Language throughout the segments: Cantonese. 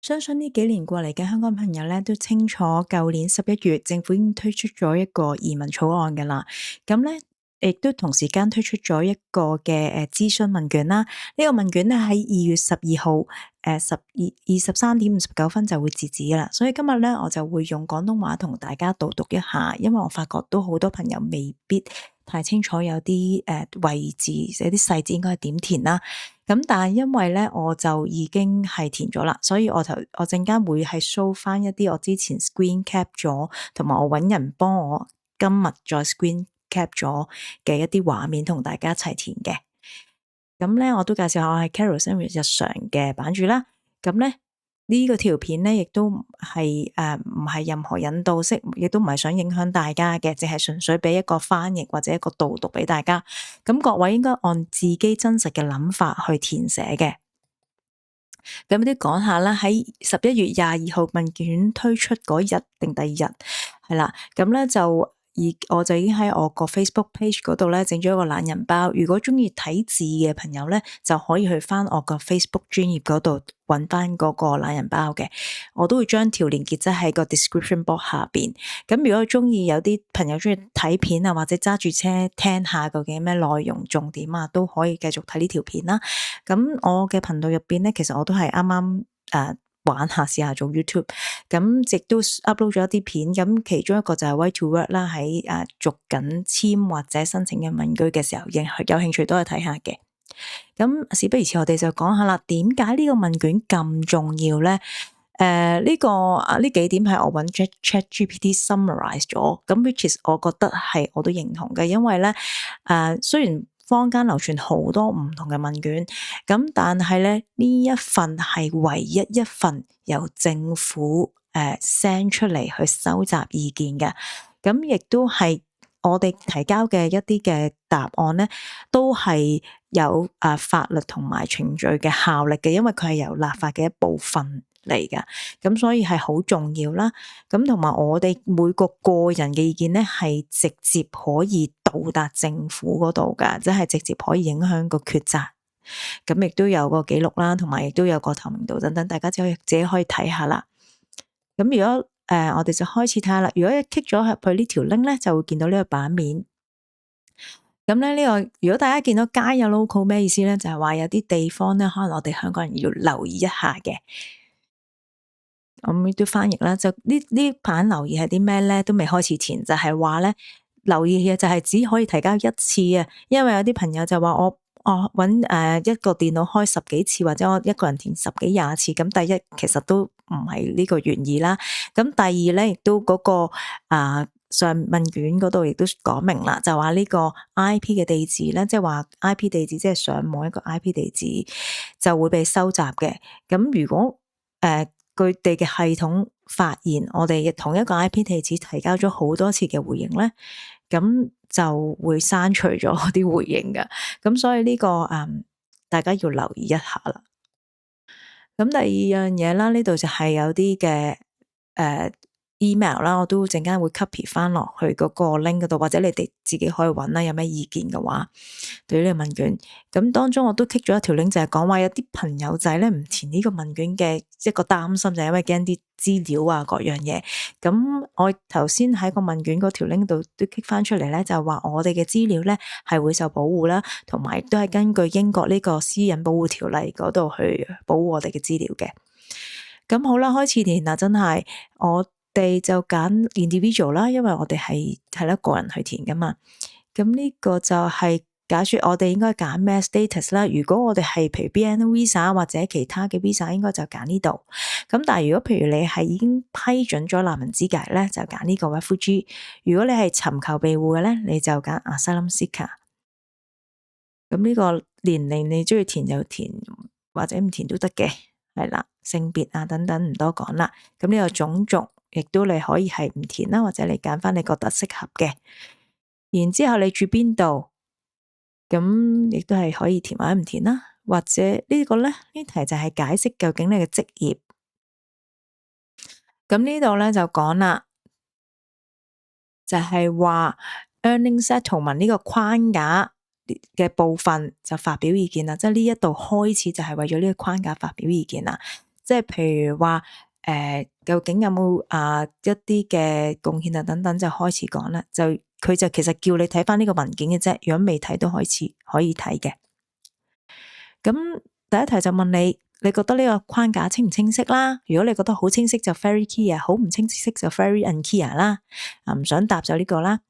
相信呢幾年過嚟嘅香港朋友咧，都清楚舊年11月政府已經推出咗一個移民草案㗎喇。咁咧，亦都同時間推出咗一個嘅諮詢問卷啦。呢個問卷咧喺2月12號23:59就會截止㗎喇。所以今日咧，我就會用廣東話同大家導讀一下，因為我發覺都好多朋友未必太清楚有啲位置，有啲細節應該係點填啦。咁但係因為咧，我就已經係填咗啦，所以我陣間會係 show 翻一啲我之前 screen cap 咗，同埋我揾人幫我今日再 screen cap 咗嘅一啲畫面同大家一齊填嘅。咁咧，我都介紹下我係 Carol 生活日常嘅版主啦。咁咧，呢個條片咧，亦都係唔係任何引導式，亦都唔係想影響大家嘅，淨係純粹俾一個翻譯或者一個導讀俾大家。咁各位應該按自己真實嘅諗法去填寫嘅。咁都講下啦，喺11月22號問卷推出嗰日定第二日，係啦，咁咧我就已經喺我個 Facebook page 嗰度咧整咗一個懶人包。如果中意睇字嘅朋友咧，就可以去翻我個 Facebook 專頁嗰度揾翻嗰個懶人包嘅。我都會將條連結質喺個 description box 下邊。咁如果中意有啲朋友中意睇片啊，或者揸住車聽下究竟咩內容重點啊，都可以繼續睇呢條片啦。咁我嘅頻道入邊咧，其實我都係啱啱玩下試下做 YouTube，咁亦都 upload 咗一啲片，咁其中一個就係 Way to Work 啦，喺續緊簽或者申請嘅民居嘅時候，有興趣都係睇下嘅。咁事不宜遲，我哋就講下啦，點解呢個問卷咁重要咧？呢幾點係我揾 ChatGPT summarize 咗，咁 which is 我覺得係我都認同嘅，因為咧雖然坊間流傳好多唔同嘅問卷，咁但係咧呢一份係唯一一份由政府send 出嚟去收集意見嘅，咁亦都係我哋提交嘅一啲嘅答案咧，都係有法律同埋程序嘅效力嘅，因為佢係由立法嘅一部分嚟㗎，咁所以係好重要啦。咁同埋我哋每個人嘅意見咧，係直接可以到達政府嗰度㗎，即係直接可以影響個抉擇。咁亦都有個記錄啦，同埋亦都有個透明度等等，大家自己可以睇下啦。咁如果我哋就開始睇下啦。如果一 click 咗入去呢條 link 咧，就會見到呢個版面。咁咧如果大家見到街有 local 咩意思咧？就係話有啲地方咧，可能我哋香港人要留意一下嘅。咁都翻譯啦，就呢版留意係啲咩咧？都未開始填，就係話咧留意嘅就係只可以提交一次啊。因為有啲朋友就話我揾一個電腦開10幾次，或者我一個人填10幾20次。咁第一其實都唔係呢個原意啦。咁第二咧，亦都嗰個上問卷嗰度亦都講明啦，就話呢個 IP 嘅地址咧，即係話 IP 地址即係上網一個 IP 地址就會被收集嘅。咁如果佢哋嘅系統發現我哋同一個 IP 地址提交咗好多次嘅回應咧，咁就會刪除咗啲回應㗎。咁所以呢個大家要留意一下啦。咁第二樣嘢啦，呢度就係有啲嘅email 啦，我都陣間會 copy 翻落去嗰個 link 嗰度，或者你哋自己可以揾啦。有咩意見嘅話，對於呢個問卷，咁當中我都 click 咗一條 link，就係講話有啲朋友仔咧唔填呢個問卷嘅一個擔心，就係因為驚啲資料啊各樣嘢。咁我頭先喺個問卷嗰條 link 度都 click 翻出嚟咧，就係話我哋嘅資料咧係會受保護啦，同埋都係根據英國呢個私隱保護條例嗰度去保護我哋嘅資料嘅。咁好啦，開始填啦，真係我哋就揀 individual 啦，因為我哋係一個人去填噶嘛。咁呢個就係假設我哋應該揀咩 status 啦。如果我哋係譬如 BNO Visa 或者其他嘅 Visa，應該就揀呢度。咁但係如果譬如你係已經批准咗難民資格咧，就揀呢個 refugee。如果你係尋求庇護嘅咧，你就揀 asylum seeker。咁呢個年齡你中意填就填，或者唔填都得嘅，係啦。性別啊等等唔多講啦。咁呢個種族亦都你可以係唔填啦，或者你揀翻你覺得適合嘅。然之後你住邊度，咁亦都係可以填或者唔填啦。或者呢個咧，呢題就係解釋究竟你嘅職業。咁呢度咧就講啦，就係話 earning settlement 呢個框架嘅部分就發表意見啦。即係呢一度開始就係為咗呢個框架發表意見啦。即係譬如話究竟有冇一啲嘅貢獻啊等等，就開始講啦。佢就其實叫你睇返呢個文件嘅啫，如果未睇都開始可以睇嘅。咁第一題就問你，你覺得呢個框架清唔清晰啦？如果你覺得好清晰就 very clear，好唔清晰就 very unclear 啦。唔想答就呢個啦。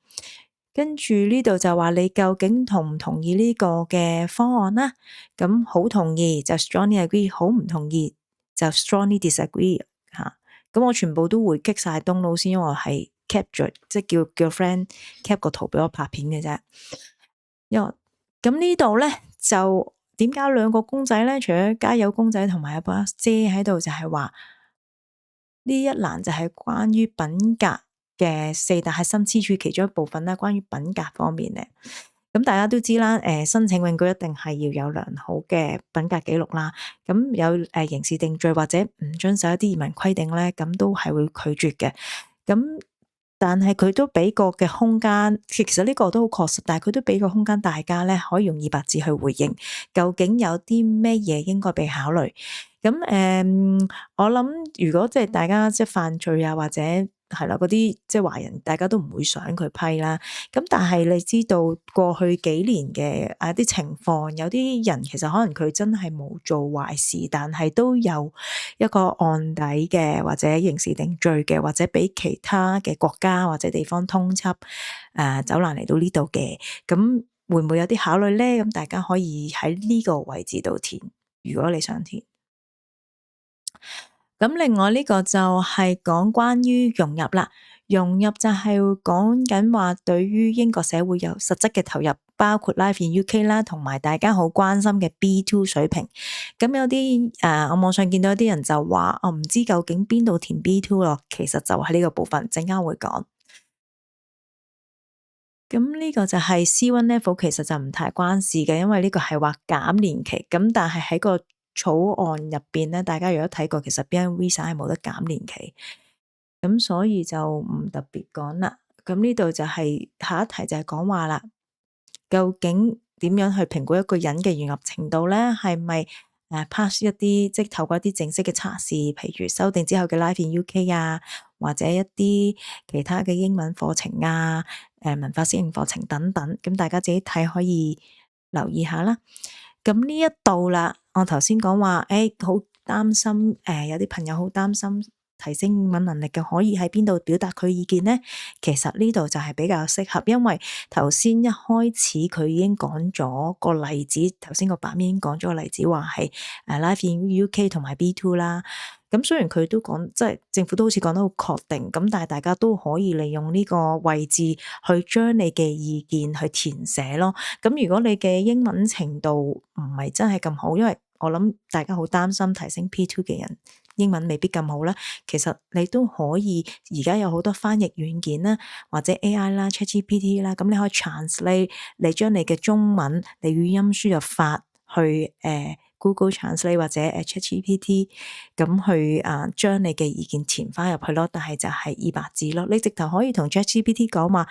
跟住呢度就話你究竟同唔同意呢個嘅方案啦？咁好同意就 strongly agree，好唔同意就 strongly disagree 吓。咁我全部都會擊晒東佬先，因為我係 cap 咗，即係叫 friend cap 個圖俾我拍片嘅啫。因為咁呢度咧就點解兩個公仔咧？除咗加油公仔同埋有把遮喺度，就係話呢一欄就係關於品格嘅4大核心之處其中一部分啦。關於品格方面咧，咁大家都知啦，申請永居一定係要有良好嘅品格記錄啦。咁有刑事定罪或者唔遵守一啲移民規定咧，咁都係會拒絕嘅。咁但係佢都俾個嘅空間，其實呢個都好確實，但係佢都俾個空間大家咧，可以用200字去回應，究竟有啲咩嘢應該被考慮。咁我諗如果即係大家即係犯罪啊，或者係啦嗰啲即係壞人，大家都唔會想佢批啦。咁但係你知道過去幾年嘅一啲情況，有啲人其實可能佢真係冇做壞事，但係都有一個案底嘅，或者刑事定罪嘅，或者俾其他嘅國家或者地方通緝走難嚟到呢度嘅。咁會唔會有啲考慮咧？咁大家可以喺呢個位置度填，如果你想填。咁另外呢個就係講關於融入啦，融入就係講緊話對於英國社會有實質嘅投入，包括 Life in UK 啦，同埋大家好關心嘅 B2 水平。咁有啲我網上見到有啲人就話我唔知究竟邊度填 B2 咯，其實就係呢個部分，陣間會講。咁呢個就係 C1 level，其實就唔太關事嘅，因為呢個係話減年期。咁但係喺個草案入邊咧，大家如果睇過，其實 BNO Visa 係冇得減年期，咁所以就唔特別講啦。咁呢度就係下一題就係講話啦，究竟點樣去評估一個人嘅融入程度咧？係咪pass 一啲即係透過一啲正式嘅測試，譬如修訂之後嘅 Life in UK 啊，或者一啲其他嘅英文課程啊、文化適應課程等等，咁大家自己睇可以留意下啦。咁呢一度啦，我頭先講話，好擔心，有啲朋友好擔心提升英文能力嘅，可以喺邊度表達佢意見咧？其實呢度就係比較適合，因為頭先一開始佢已經講咗個例子，頭先個版面已經講咗個例子，話係Life in UK 同埋 B2 啦。咁雖然佢都講，即係政府都好似講得好確定，咁但係大家都可以利用呢個位置去將你嘅意見去填寫咯。咁如果你嘅英文程度唔係真係咁好，因為我諗大家好擔心提升 P2 嘅人英文未必咁好啦。其實你都可以，而家有好多翻譯軟件啦，或者 AI 啦、ChatGPT 啦，咁你可以 translate，你將你嘅中文你語音輸入法去Google Translate 或者ChatGPT，咁去將你嘅意見填翻入去咯。但係就係200字咯。你直頭可以同 ChatGPT 講話，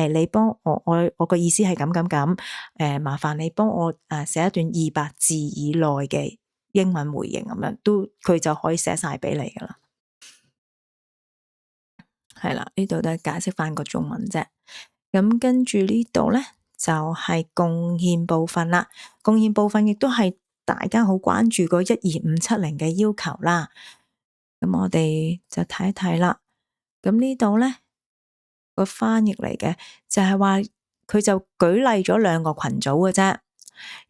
你幫我個意思係咁咁咁，麻煩你幫我寫一段200字以內嘅英文回應咁樣，都佢就可以寫晒俾你噶啦。係啦，呢度都係解釋翻個中文啫。咁跟住呢度咧就係貢獻部分啦。貢獻部分亦都係大家好關注個12570嘅要求啦。咁我哋就睇一睇啦。咁呢度咧個翻譯嚟嘅就係話佢就舉例咗2個群組嘅啫。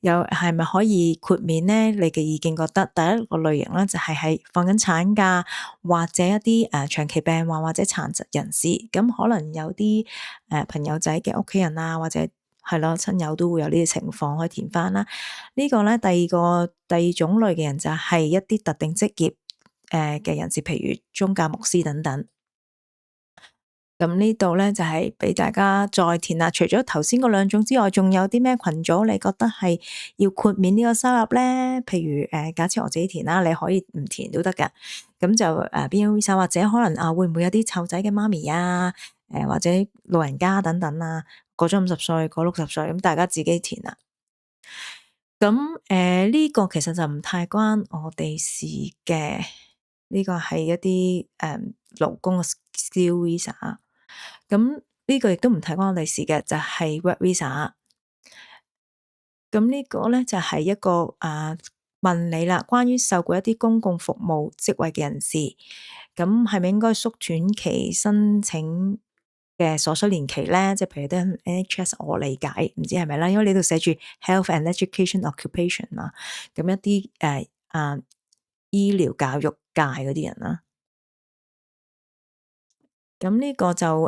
又係咪可以豁免咧？你嘅意見覺得第一個類型咧就係喺放緊產假，或者一啲長期病患或者殘疾人士，咁可能有啲朋友仔嘅屋企人啊，或者係咯親友都會有呢啲情況可以填翻啦。呢個咧第二種類嘅人就係一啲特定職業嘅人士，譬如宗教牧師等等。咁呢度咧就係俾大家再填啦。除咗頭先嗰2種之外，仲有啲咩群組你覺得係要豁免呢個收入咧？譬如假設我自己填啦，你可以唔填都得㗎。咁就BNO Visa，或者可能會唔會有啲湊仔嘅媽咪啊，或者老人家等等啊，過咗50歲，過60歲，咁大家自己填啦。咁呢個其實就唔太關我哋事嘅。呢個係一啲勞工嘅 skill visa。咁呢個亦都唔睇關我哋事嘅，就係 work visa。咁呢個咧就係一個問你啦，關於受過一啲公共服務職位嘅人士，咁係咪應該縮短期申請嘅所需年期咧？即係譬如啲 NHS，我理解唔知係咪啦，因為呢度寫住 health and education occupation 嘛，咁一啲醫療教育界嗰啲人啦。咁呢個就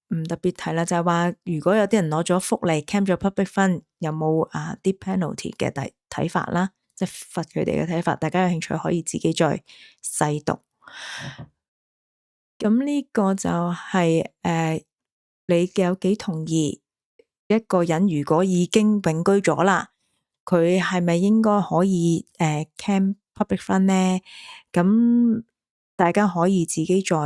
唔特別提啦，就係話如果有啲人攞咗福利 claim 咗 public fund，有冇啲 penalty 嘅睇法啦，即係罰佢哋嘅睇法，大家有興趣可以自己再細讀。咁呢個就係你有幾同意一個人如果已經永居咗啦，佢係咪應該可以claim public fund 咧？咁大家可以自己再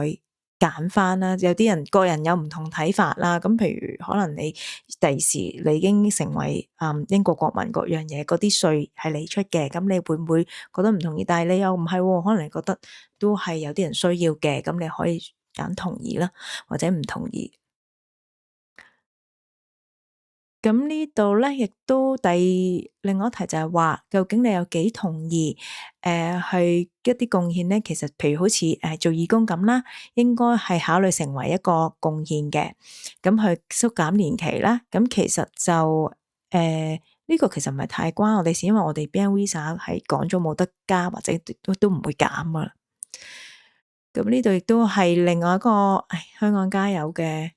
揀翻啦，有啲人個人有唔同睇法啦。咁譬如可能你第時你已經成為英國國民，各樣嘢嗰啲稅係你出嘅，咁你會唔會覺得唔同意？但係你又唔係喎，可能你覺得都係有啲人需要嘅，咁你可以揀同意啦，或者唔同意。咁呢度咧，亦都另外一題就係話，究竟你有幾同意去一啲貢獻咧？其實譬如好似做義工咁啦，應該係考慮成為一個貢獻嘅，咁去縮減年期啦。咁其實就呢個其實唔係太關我哋事，因為我哋 BNO Visa 係講咗冇得加或者都唔會減噶啦。咁呢度亦都係另外一個香港加油嘅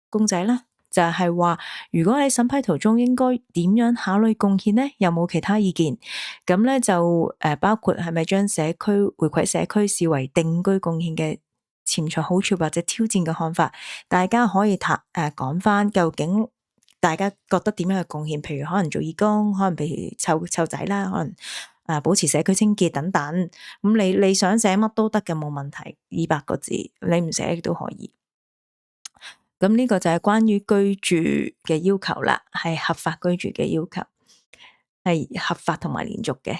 公仔啦。就係話，如果喺審批途中應該點樣考慮貢獻呢？有冇其他意見？咁咧就包括係咪將社區回饋社區視為定居貢獻嘅潛在好處或者挑戰嘅看法？大家可以講翻，究竟大家覺得點樣去貢獻？譬如可能做義工，可能譬如湊仔啦，可能保持社區清潔等等。咁你想寫乜都得嘅，冇問題，200個字，你唔寫亦都可以。咁呢個就係關於居住嘅要求啦，係合法居住嘅要求，係合法同埋連續嘅。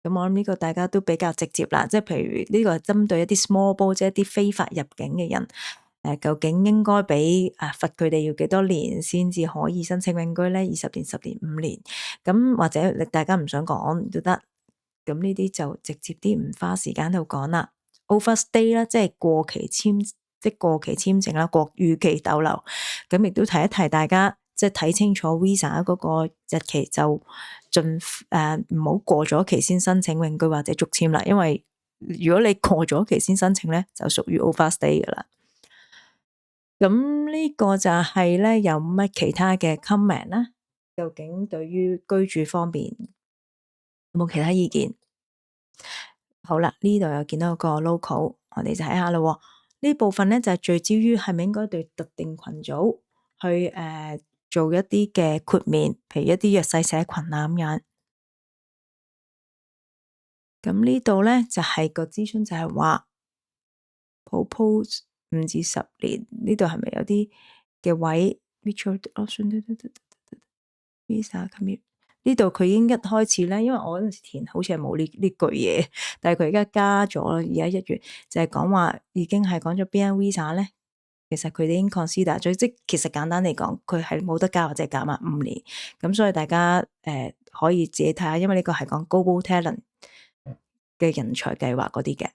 咁我諗呢個大家都比較直接啦，即係譬如呢個係針對一啲 small ball，即係一啲非法入境嘅人，究竟應該俾罰佢哋要幾多年先至可以申請永居咧？20年、10年、5年，咁或者大家唔想講都得，咁呢啲就直接啲，唔花時間度講啦。Overstay 啦，即係過期簽證啦，過逾期逗留，咁亦都提一提大家，即係睇清楚 Visa 嗰個日期就唔好過咗期先申請永居或者續簽啦，因為如果你過咗期先申請咧，就屬於 overstay 噶啦。咁呢個就係咧，有乜其他嘅 comment 咧？究竟對於居住方面有冇其他意見？好啦，呢度又見到個 local，我哋就睇下咯。呢部分咧就係聚焦於係咪應該對特定群組去做一啲嘅豁免，譬如一啲弱勢社群啊咁樣。咁呢度咧就係個諮詢就係話 propose 5至10年，呢度係咪有啲嘅位 visa commit？呢度佢已經一開始咧，因為我嗰陣時填好似係冇呢句嘢，但係佢而家加咗，而家1月就係講話已經係講咗 BNO Visa 咧，其實佢哋已經 consider 咗，即其實簡單嚟講，佢係冇得加或者減啊5年，咁所以大家可以自己睇下，因為呢個係講 Global Talent 嘅人才計劃嗰啲嘅，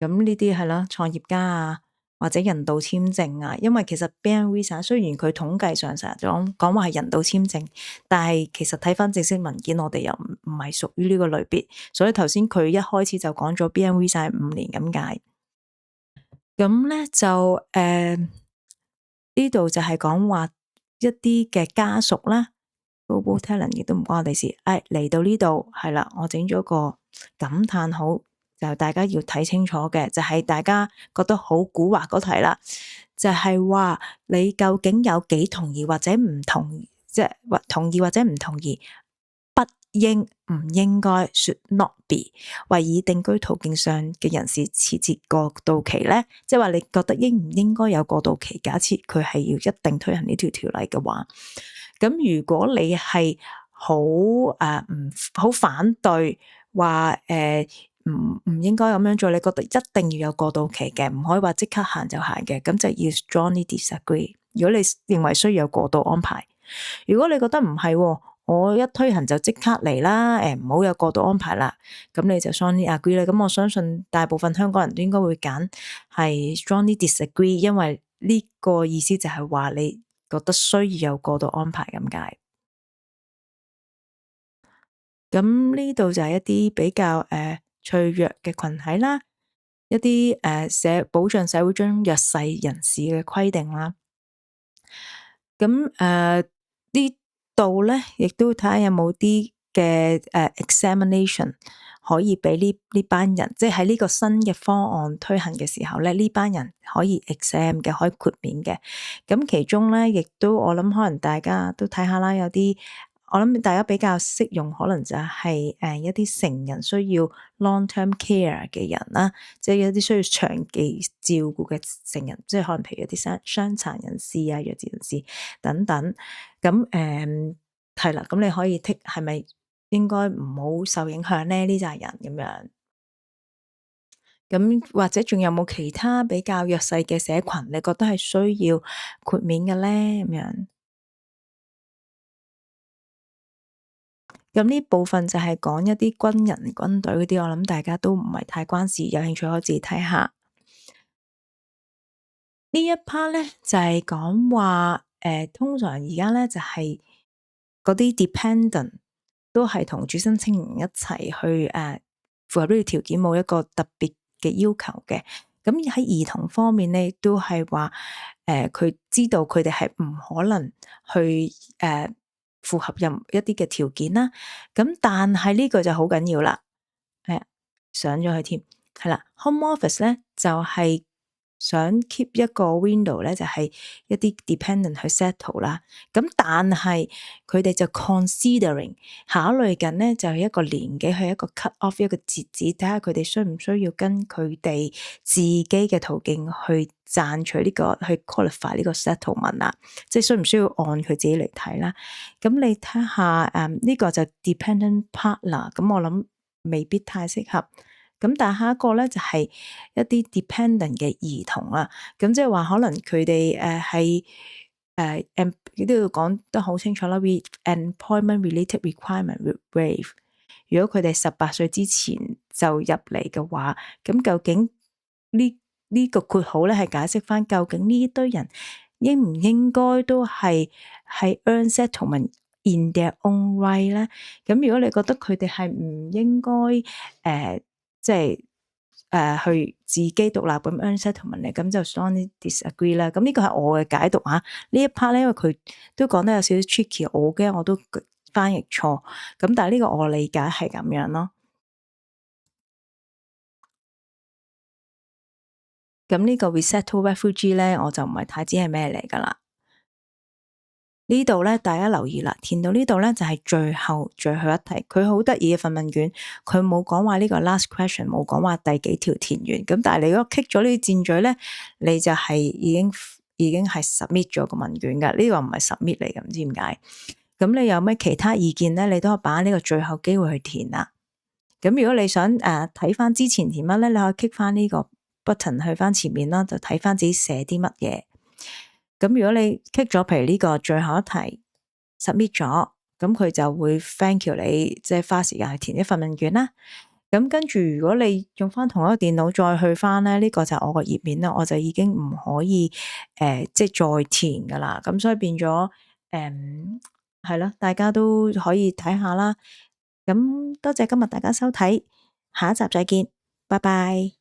咁呢啲係啦，創業家啊。或者人道簽證啊，因為其實 BNO Visa 雖然佢統計上成日講話係人道簽證，但係其實睇返正式文件，我哋又唔係屬於呢個類別，所以頭先佢一開始就講咗 BNO Visa 係5年咁解。咁咧就呢度就係講話一啲嘅家屬啦，Global Talent 亦都唔關我哋事。嚟到呢度係啦，我整咗個感嘆號。就大家要睇清楚嘅，就係大家覺得好蠱惑嗰題啦，就係話你究竟有幾同意或者唔同意，即係或同意或者唔同意，不應唔應該 should not be 為以定居途徑上嘅人士設置過渡期咧，即係話你覺得應唔應該有過渡期？假設佢係要一定推行呢條條例嘅話，咁如果你係好唔好反對話唔應該咁樣做，你覺得一定要有過渡期嘅，唔可以話即刻行就行嘅，咁就要 strongly disagree。如果你認為需要有過渡安排，如果你覺得唔係喎，我一推行就即刻嚟啦，唔好有過渡安排啦，咁你就 strongly agree 啦。咁我相信大部分香港人都應該會揀係 strongly disagree，因為呢個意思就係話你覺得需要有過渡安排咁解。咁呢度就係一啲比較脆弱嘅群體啦，一啲保障社會中弱勢人士嘅規定啦。咁呢度咧，亦都睇下有冇啲嘅examination 可以俾呢班人，即係喺呢個新嘅方案推行嘅時候咧，呢班人可以 exam 嘅，可以豁免嘅。咁其中咧，亦都我諗可能大家都睇下啦，有啲我諗大家比較適用，可能就係一啲成人需要 long-term care 嘅人啦，即係一啲需要長期照顧嘅成人，即係可能譬如一啲傷殘人士啊、弱智人士等等。咁係啦，咁你可以剔係咪應該唔好受影響咧？呢扎人咁樣。咁或者仲有冇其他比較弱勢嘅社群，你覺得係需要豁免嘅咧？咁樣。咁呢部分就係講一啲軍人、軍隊嗰啲，我諗大家都唔係太關事，有興趣可以自己睇下。呢一 part 咧就係講話，通常而家咧就係嗰啲 dependent 都係同主申請人一齊去符合呢個條件，冇一個特別嘅要求嘅。咁喺兒童方面咧，都係話佢知道佢哋係唔可能去符合任一啲嘅條件啦。咁但係呢個就好緊要啦，係啊，上咗去添，係啦，Home Office 咧就係想 keep 一個 window 咧，就係一啲 dependent 去 settle 啦。咁但係佢哋就 considering 考慮緊咧，就係一個年紀係一個 cut off 一個截止，睇下佢哋需唔需要跟佢哋自己嘅途徑去賺取呢個去 qualify 呢個 settlement 啊，即係需唔需要按佢自己嚟睇啦。咁你睇下呢個就 dependent partner，咁我諗未必太適合。咁但係下一個咧就係一啲 dependent 嘅兒童啦，咁即係話可能佢哋係呢度講得好清楚啦，employment related requirement will waive。如果佢哋18歲之前就入嚟嘅話，咁究竟呢個括號咧係解釋翻究竟呢堆人應唔應該都係 earn settlement in their own right 咧？咁如果你覺得佢哋係唔應該即係去自己獨立咁 earn settlement 咧，咁就 strongly disagree 啦。咁呢個係我嘅解讀啊。呢一 part 咧，因為佢都講得有少少 tricky，我驚我都翻譯錯。咁但係呢個我理解係咁樣咯。咁呢個 resettle refugee 咧，我就唔係太知係咩嚟噶啦。呢度咧，大家留意啦，填到呢度咧就係最後一題，佢好得意嘅份問卷，佢冇講話呢個 last question，冇講話第幾條填完，咁但係你如果 click 咗呢啲箭嘴咧，你就係已經係 submit 咗個問卷噶，呢個唔係 submit 嚟嘅，唔知點解。咁你有咩其他意見咧？你都可以把握呢個最後機會去填啦。咁如果你想睇翻之前填乜咧，你可以 click 翻呢個 button 去翻前面啦，就睇翻自己寫啲乜嘢。咁如果你 click 咗，譬如呢個最後一題 submit 咗，咁佢就會 thank you 你，即係花時間去填一份問卷啦。咁跟住，如果你用翻同一個電腦再去翻咧，呢個就係我個頁面啦，我就已經唔可以即係再填噶啦。咁所以變咗係咯，大家都可以睇下啦。咁多謝今日大家收睇，下一集再見，拜拜。